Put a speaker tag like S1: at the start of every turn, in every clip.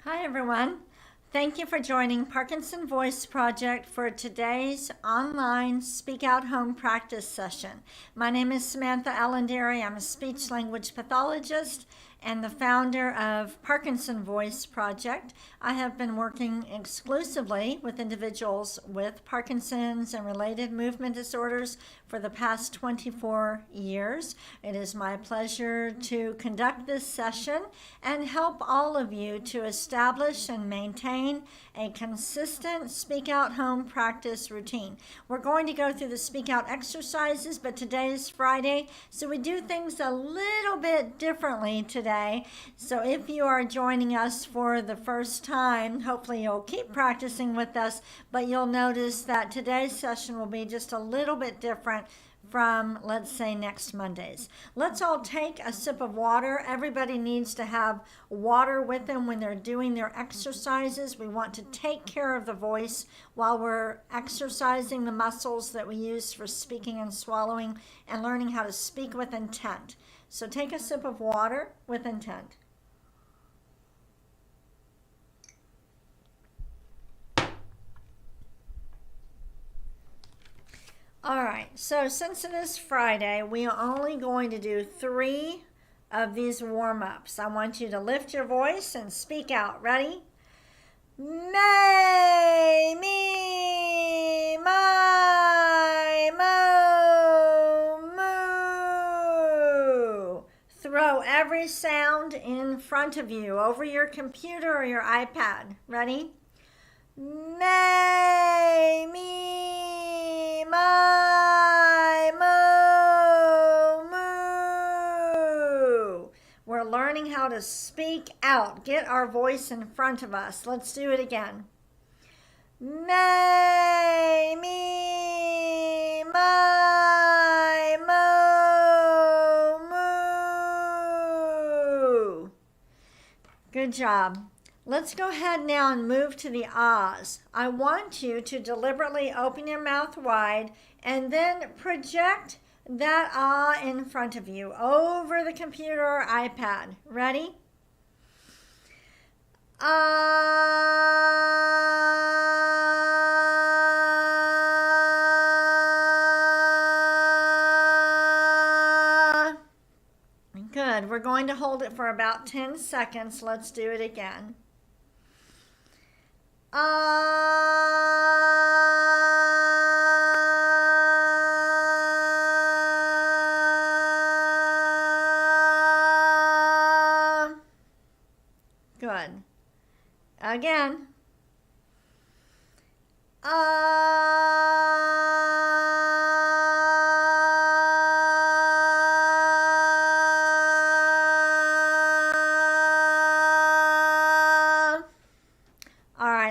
S1: Hi, everyone. Thank you for joining Parkinson Voice Project for today's online Speak Out Home practice session. My name is Samantha Allenderry. I'm a speech language pathologist and the founder of Parkinson Voice Project. I have been working exclusively with individuals with Parkinson's and related movement disorders for the past 24 years. It is my pleasure to conduct this session and help all of you to establish and maintain a consistent Speak Out Home practice routine. We're going to go through the Speak Out exercises, but today is Friday, so we do things a little bit differently today. So if you are joining us for the first time, hopefully you'll keep practicing with us, but you'll notice that today's session will be just a little bit different from, let's say, next Monday's. Let's all take a sip of water. Everybody needs to have water with them when they're doing their exercises. We want to take care of the voice while we're exercising the muscles that we use for speaking and swallowing and learning how to speak with intent. So take a sip of water with intent. All right, so since it is Friday, we are only going to do 3 of these warm-ups. I want you to lift your voice and speak out. Ready? May, me, my, mo, moo. Throw every sound in front of you over your computer or your iPad. Ready? May, me, my, mo, moo. We're learning how to speak out. Get our voice in front of us. Let's do it again. May, me, my, mo, moo. Good job. Let's go ahead now and move to the ahs. I want you to deliberately open your mouth wide and then project that ah in front of you over the computer or iPad. Ready? Ah. Good. We're going to hold it for about 10 seconds. Let's do it again. Good. Again.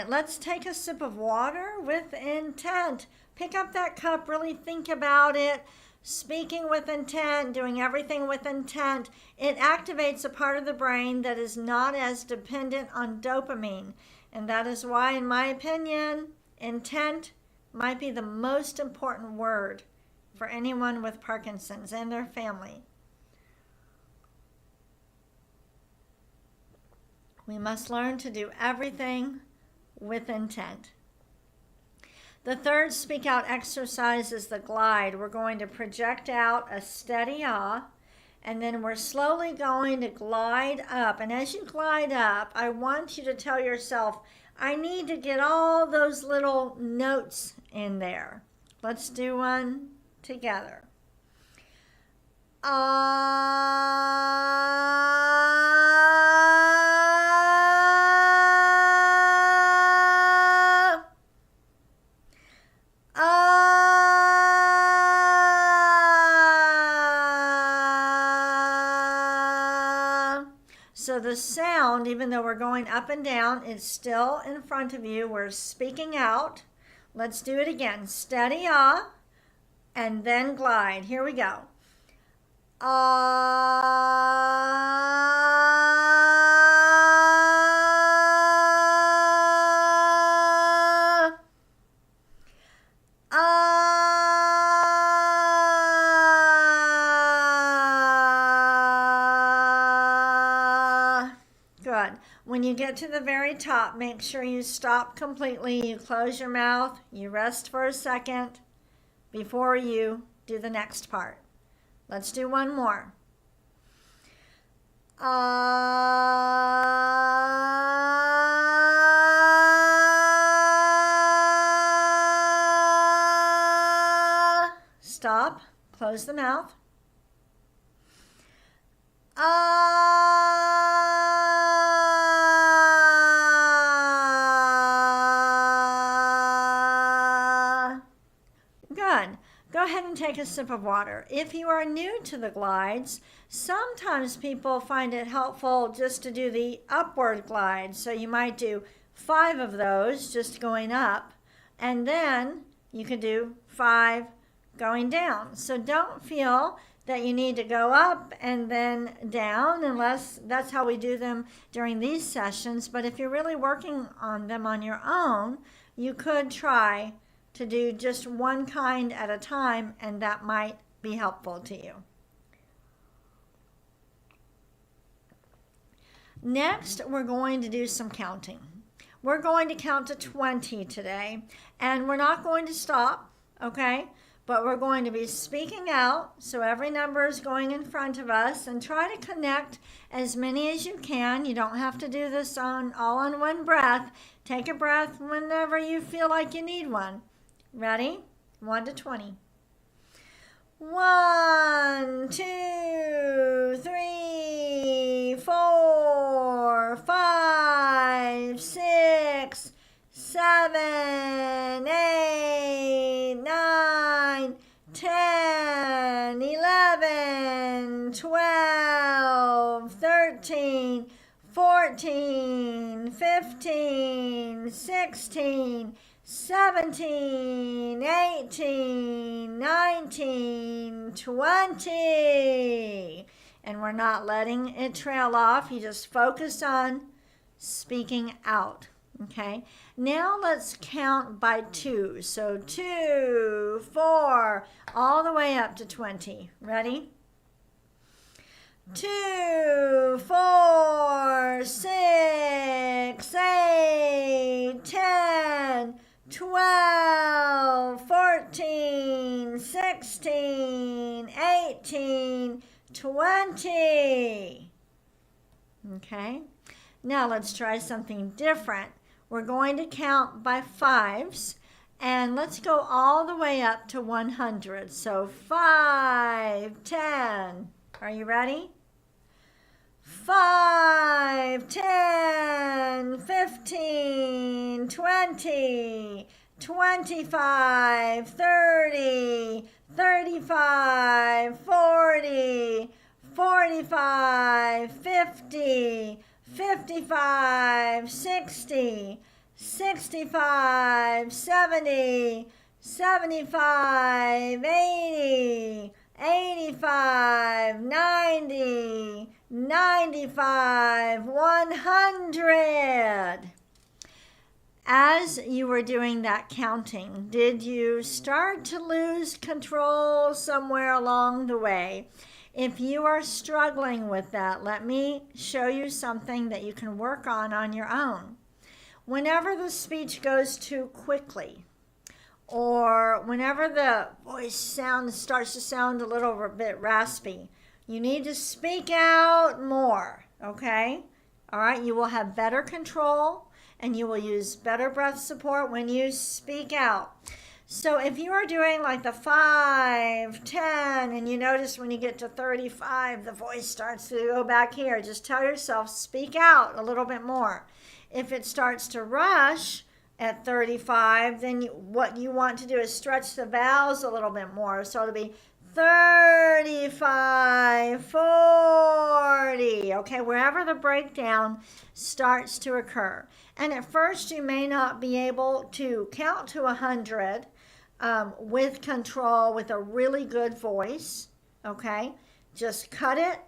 S1: Let's take a sip of water with intent. Pick up that cup, really think about it. Speaking with intent, doing everything with intent, it activates a part of the brain that is not as dependent on dopamine. And that is why, in my opinion, intent might be the most important word for anyone with Parkinson's and their family. We must learn to do everything with intent. The third speak out exercise is the glide. We're going to project out a steady ah, and then we're slowly going to glide up. And as you glide up, I want you to tell yourself, I need to get all those little notes in there. Let's do one together. So the sound, even though we're going up and down, is still in front of you. We're speaking out. Let's do it again. Steady ah, and then glide. Here we go. Ah. Ah. Good. Good. When you get to the very top, make sure you stop completely. You close your mouth. You rest for a second before you do the next part. Let's do one more. Stop. Close the mouth. Good. Go ahead and take a sip of water. If you are new to the glides, sometimes people find it helpful just to do the upward glide. So you might do 5 of those just going up, and then you could do 5 going down. So don't feel that you need to go up and then down, unless that's how we do them during these sessions. But if you're really working on them on your own, you could try to do just one kind at a time, and that might be helpful to you. Next, we're going to do some counting. We're going to count to 20 today, and we're not going to stop, okay? But we're going to be speaking out, so every number is going in front of us, and try to connect as many as you can. You don't have to do this all on one breath. Take a breath whenever you feel like you need one. Ready? 1 to 20. 1, 2, 3, 4, 5, 6, 7, 8, 9, 10, 11, 12, 13, 14, 15, 16, 17, 18, 19, 20. And we're not letting it trail off. You just focus on speaking out. Okay. Now let's count by 2. So 2, 4, all the way up to 20. Ready? 2, 4, 6, 8, 10, 12, 14, 16, 18, 20. Okay, now let's try something different. We're going to count by 5s, and let's go all the way up to 100. So 5, 10. Are you ready? 5, 10, 15, 20, 25, 30, 35, 40, 45, 50, 55, 60, 65, 70, 75, 80, 85, 90, 95, 100. As you were doing that counting, did you start to lose control somewhere along the way? If you are struggling with that, let me show you something that you can work on your own. Whenever the speech goes too quickly, or whenever the voice starts to sound a little bit raspy, you need to speak out more, okay? All right, you will have better control, and you will use better breath support when you speak out. So if you are doing like the 5, 10, and you notice when you get to 35, the voice starts to go back here, just tell yourself, speak out a little bit more. If it starts to rush at 35, then what you want to do is stretch the vowels a little bit more. So it'll be 35, 40, okay, wherever the breakdown starts to occur. And at first you may not be able to count to 100 with control, with a really good voice, okay? Just cut it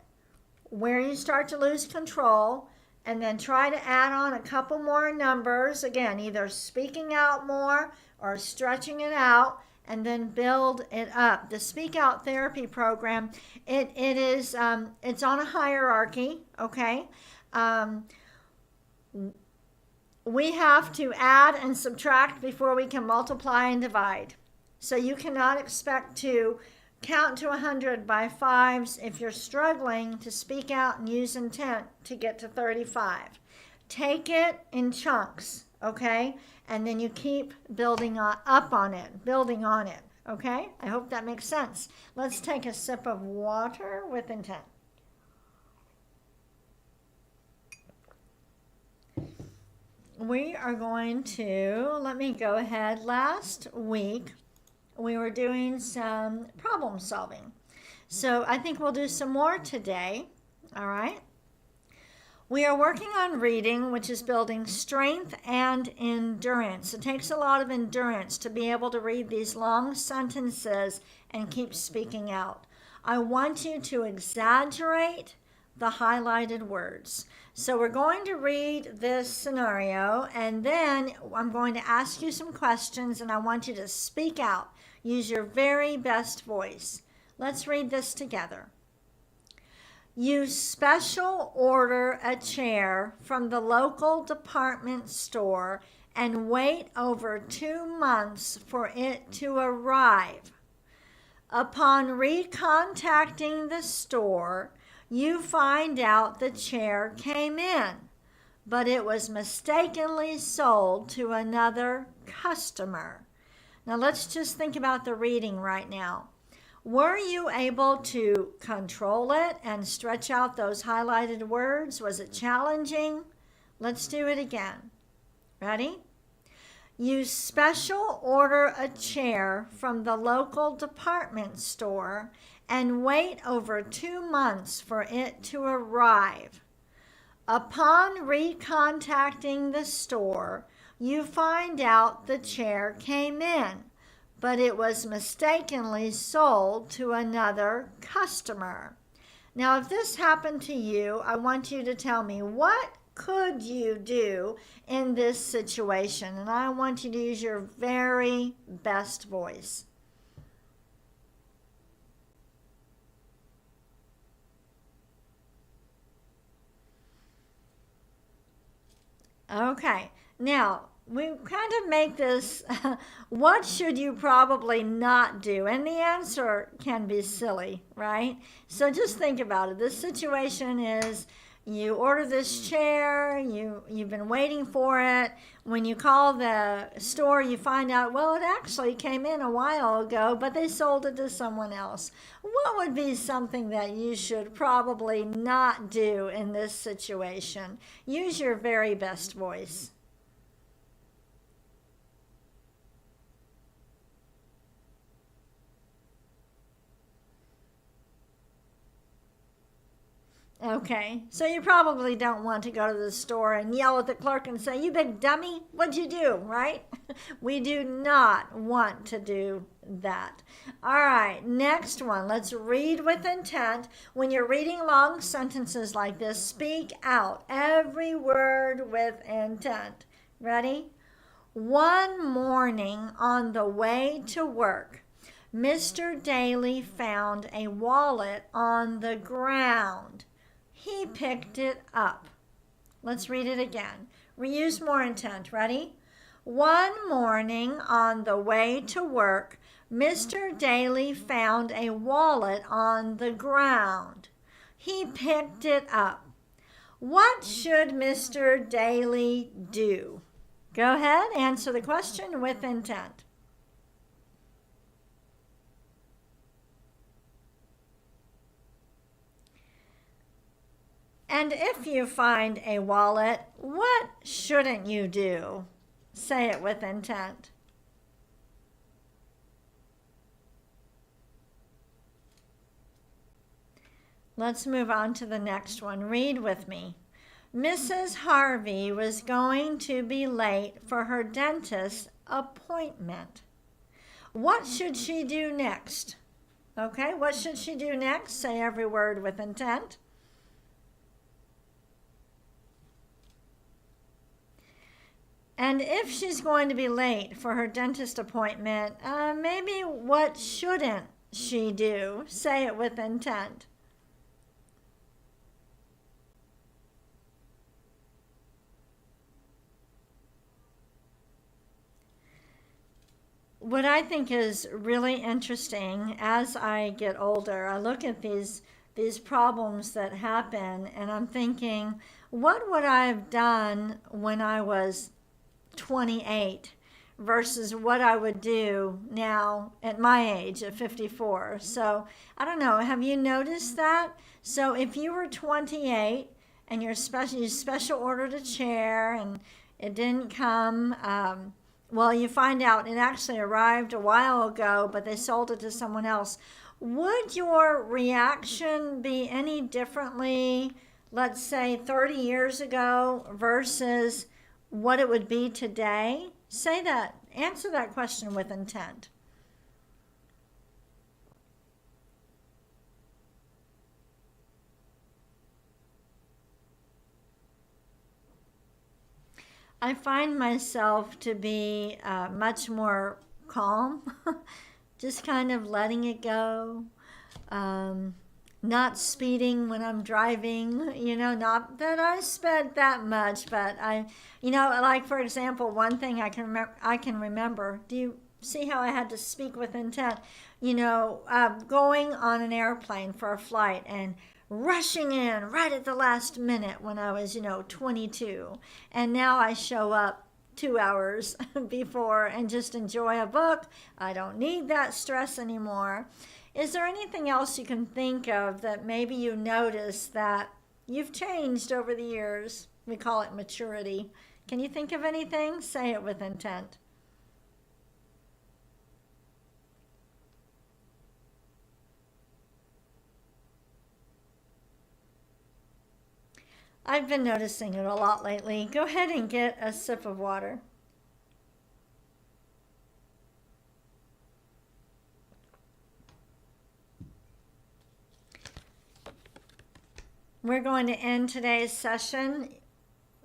S1: where you start to lose control, and then try to add on a couple more numbers, again, either speaking out more or stretching it out, and then build it up. The Speak Out Therapy program, it's on a hierarchy, okay? we have to add and subtract before we can multiply and divide. So you cannot expect to count to 100 by fives if you're struggling to speak out and use intent to get to 35. Take it in chunks, okay? And then you keep building up on it, building on it, okay? I hope that makes sense. Let's take a sip of water with intent. We are going to, let me go ahead. Last week, we were doing some problem solving. So I think we'll do some more today, all right? We are working on reading, which is building strength and endurance. It takes a lot of endurance to be able to read these long sentences and keep speaking out. I want you to exaggerate the highlighted words. So we're going to read this scenario, and then I'm going to ask you some questions, and I want you to speak out. Use your very best voice. Let's read this together. You special order a chair from the local department store and wait over 2 months for it to arrive. Upon recontacting the store, you find out the chair came in, but it was mistakenly sold to another customer. Now let's just think about the reading right now. Were you able to control it and stretch out those highlighted words? Was it challenging? Let's do it again. Ready? You special order a chair from the local department store and wait over 2 months for it to arrive. Upon recontacting the store, you find out the chair came in, but it was mistakenly sold to another customer. Now, if this happened to you, I want you to tell me, what could you do in this situation? And I want you to use your very best voice. Okay, now, we kind of make this, what should you probably not do? And the answer can be silly, right? So just think about it. This situation is you order this chair, you've been waiting for it. When you call the store, you find out, well, it actually came in a while ago, but they sold it to someone else. What would be something that you should probably not do in this situation? Use your very best voice. Okay, so you probably don't want to go to the store and yell at the clerk and say, you big dummy, what'd you do, right? We do not want to do that. All right, next one. Let's read with intent. When you're reading long sentences like this, speak out every word with intent. Ready? One morning on the way to work, Mr. Daly found a wallet on the ground. He picked it up. Let's read it again. Use more intent. Ready? One morning on the way to work, Mr. Daly found a wallet on the ground. He picked it up. What should Mr. Daly do? Go ahead, answer the question with intent. And if you find a wallet, what shouldn't you do? Say it with intent. Let's move on to the next one. Read with me. Mrs. Harvey was going to be late for her dentist appointment. What should she do next? Okay, what should she do next? Say every word with intent. And if she's going to be late for her dentist appointment, maybe what shouldn't she do? Say it with intent. what I think is really interesting as I get older, I look at these problems that happen and I'm thinking, what would I have done when I was 28 versus what I would do now at my age at 54. So I don't know, have you noticed that? So if you were 28 and you special ordered a chair and it didn't come, well, you find out it actually arrived a while ago, but they sold it to someone else. Would your reaction be any differently, let's say 30 years ago versus what it would be today? Say that, answer that question with intent. I find myself to be much more calm, just kind of letting it go, not speeding when I'm driving, not that I sped that much, but like for example, one thing I can remember, do you see how I had to speak with intent? Going on an airplane for a flight and rushing in right at the last minute when I was, 22. And now I show up 2 hours before and just enjoy a book. I don't need that stress anymore. Is there anything else you can think of that maybe you notice that you've changed over the years? We call it maturity. Can you think of anything? Say it with intent. I've been noticing it a lot lately. Go ahead and get a sip of water. We're going to end today's session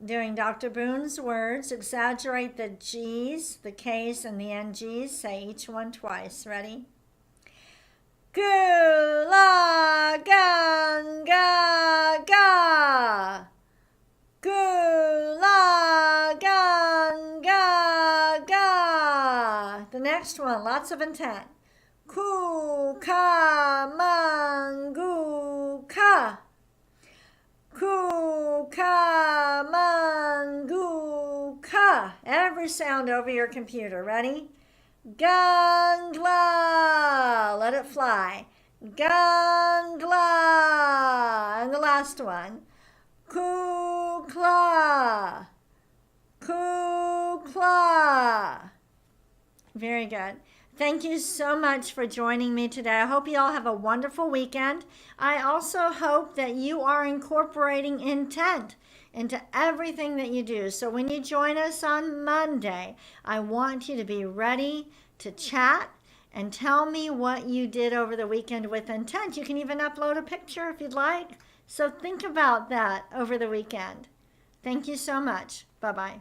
S1: doing Dr. Boone's words. Exaggerate the G's, the K's, and the NG's. Say each one twice. Ready? Gula ganga ga. Gula ganga ga. The next one, lots of intent. Ku ka mangu ka. Ku ka mangu ka. Every sound over your computer. Ready? Gangla. Let it fly. Gangla. And the last one. Kukla. Kukla. Very good. Thank you so much for joining me today. I hope you all have a wonderful weekend. I also hope that you are incorporating intent into everything that you do. So when you join us on Monday, I want you to be ready to chat and tell me what you did over the weekend with intent. You can even upload a picture if you'd like. So think about that over the weekend. Thank you so much. Bye-bye.